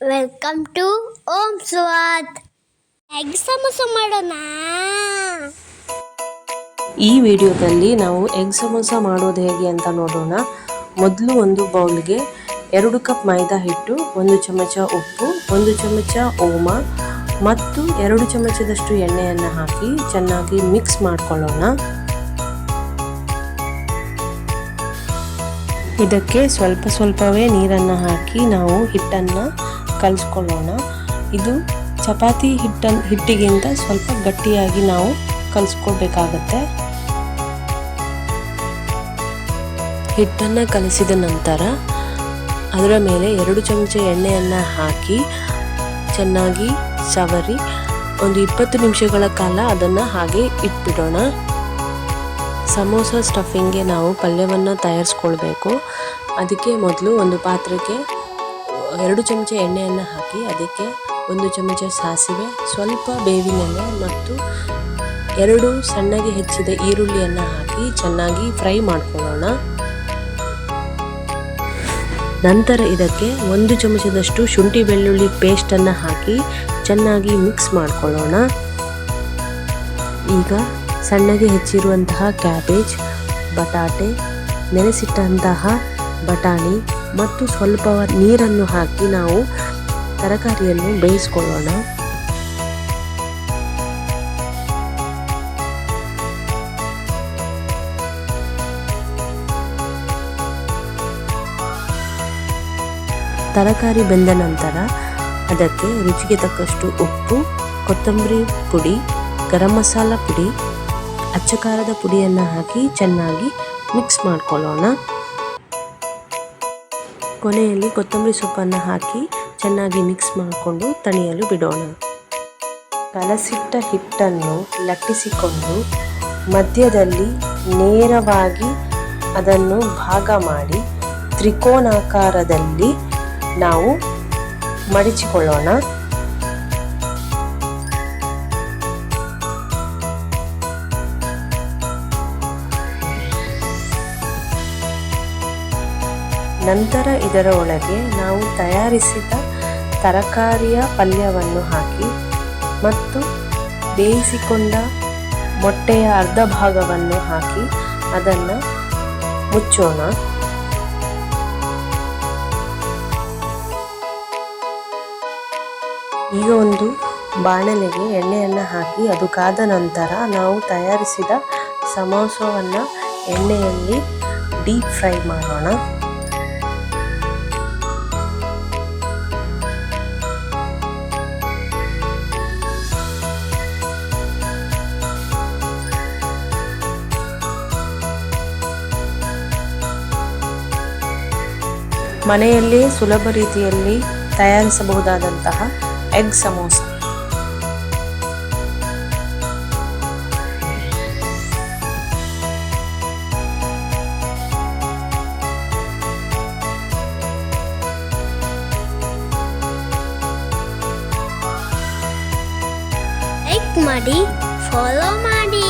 Welcome to Om Swad. Egg samosa ಮಾಡೋಣ. ಈ ವಿಡಿಯೋದಲ್ಲಿ ನಾವು ಎಗ್ ಸಮೋಸ ಮಾಡೋದು ಹೇಗೆ ಅಂತ ನೋಡೋಣ. ಮೊದಲು ಒಂದು ಬೌಲ್ಗೆ 2 ಕಪ್ ಮೈದಾ ಹಿಟ್ಟು, 1 ಚಮಚ ಉಪ್ಪು, 1 ಚಮಚ ಓಮ ಮತ್ತು 2 ಚಮಚದಷ್ಟು ಎಣ್ಣೆಯನ್ನು ಹಾಕಿ ಚೆನ್ನಾಗಿ ಮಿಕ್ಸ್ ಮಾಡ್ಕೊಳ್ಳೋಣ. ಇದಕ್ಕೆ ಸ್ವಲ್ಪವೇ ನೀರನ್ನು ಹಾಕಿ ನಾವು ಹಿಟ್ಟನ್ನು ಕಲಿಸ್ಕೊಳ್ಳೋಣ. ಇದು ಚಪಾತಿ ಹಿಟ್ಟಿಗಿಂತ ಸ್ವಲ್ಪ ಗಟ್ಟಿಯಾಗಿ ನಾವು ಕಲಿಸ್ಕೊಳ್ಬೇಕಾಗತ್ತೆ. ಹಿಟ್ಟನ್ನು ಕಲಿಸಿದ ನಂತರ ಅದರ ಮೇಲೆ 2 ಚಮಚ ಎಣ್ಣೆಯನ್ನು ಹಾಕಿ ಚೆನ್ನಾಗಿ ಸವರಿ ಒಂದು 20 ನಿಮಿಷಗಳ ಕಾಲ ಅದನ್ನು ಹಾಗೆ ಇಟ್ಬಿಡೋಣ. ಸಮೋಸ ಸ್ಟಫಿಂಗ್ಗೆ ನಾವು ಪಲ್ಯವನ್ನು ತಯಾರಿಸ್ಕೊಳ್ಬೇಕು. ಅದಕ್ಕೆ ಮೊದಲು ಒಂದು ಪಾತ್ರೆಗೆ 2 ಚಮಚ ಎಣ್ಣೆಯನ್ನು ಹಾಕಿ ಅದಕ್ಕೆ 1 ಚಮಚ ಸಾಸಿವೆ, ಸ್ವಲ್ಪ ಬೇವಿನ ಎಲೆ ಮತ್ತು 2 ಸಣ್ಣಗೆ ಹೆಚ್ಚಿದ ಈರುಳ್ಳಿಯನ್ನು ಹಾಕಿ ಚೆನ್ನಾಗಿ ಫ್ರೈ ಮಾಡ್ಕೊಳ್ಳೋಣ. ನಂತರ ಇದಕ್ಕೆ 1 ಚಮಚದಷ್ಟು ಶುಂಠಿ ಬೆಳ್ಳುಳ್ಳಿ ಪೇಸ್ಟನ್ನು ಹಾಕಿ ಚೆನ್ನಾಗಿ ಮಿಕ್ಸ್ ಮಾಡ್ಕೊಳ್ಳೋಣ. ಈಗ ಸಣ್ಣಗೆ ಹೆಚ್ಚಿರುವಂತಹ ಕ್ಯಾಬೇಜ್, ಬಟಾಟೆ, ನೆನೆಸಿಟ್ಟಂತಹ ಬಟಾಣಿ ಮತ್ತು ಸ್ವಲ್ಪ ನೀರನ್ನು ಹಾಕಿ ನಾವು ತರಕಾರಿಯನ್ನು ಬೇಯಿಸ್ಕೊಳ್ಳೋಣ. ತರಕಾರಿ ಬೆಂದ ನಂತರ ಅದಕ್ಕೆ ರುಚಿಗೆ ತಕ್ಕಷ್ಟು ಉಪ್ಪು, ಕೊತ್ತಂಬರಿ ಪುಡಿ, ಗರಂ ಮಸಾಲ ಪುಡಿ, ಅಚ್ಚ ಖಾರದ ಪುಡಿಯನ್ನು ಹಾಕಿ ಚೆನ್ನಾಗಿ ಮಿಕ್ಸ್ ಮಾಡ್ಕೊಳ್ಳೋಣ. ಕೊನೆಯಲ್ಲಿ ಕೊತ್ತಂಬರಿ ಸೊಪ್ಪನ್ನು ಹಾಕಿ ಚೆನ್ನಾಗಿ ಮಿಕ್ಸ್ ಮಾಡಿಕೊಂಡು ತಣಿಯಲು ಬಿಡೋಣ. ಕಲಸಿಟ್ಟ ಹಿಟ್ಟನ್ನು ಲಟ್ಟಿಸಿಕೊಂಡು ಮಧ್ಯದಲ್ಲಿ ನೇರವಾಗಿ ಅದನ್ನು ಭಾಗ ಮಾಡಿ ತ್ರಿಕೋನಾಕಾರದಲ್ಲಿ ನಾವು ಮಡಚಿಕೊಳ್ಳೋಣ. ನಂತರ ಇದರ ಒಳಗೆ ನಾವು ತಯಾರಿಸಿದ ತರಕಾರಿಯ ಪಲ್ಯವನ್ನು ಹಾಕಿ ಮತ್ತು ಬೇಯಿಸಿಕೊಂಡ ಮೊಟ್ಟೆಯ ಅರ್ಧ ಭಾಗವನ್ನು ಹಾಕಿ ಅದನ್ನು ಮುಚ್ಚೋಣ. ಈಗ ಒಂದು ಬಾಣಲೆಗೆ ಎಣ್ಣೆಯನ್ನು ಹಾಕಿ ಅದು ಕಾದ ನಂತರ ನಾವು ತಯಾರಿಸಿದ ಸಮೋಸವನ್ನು ಎಣ್ಣೆಯಲ್ಲಿ ಡೀಪ್ ಫ್ರೈ ಮಾಡೋಣ. ಮನೆಯಲ್ಲಿ ಸುಲಭ ರೀತಿಯಲ್ಲಿ ತಯಾರಿಸಬಹುದಾದಂತಹ ಎಗ್ ಸಮೋಸ. ಲೈಕ್ ಮಾಡಿ, ಫಾಲೋ ಮಾಡಿ.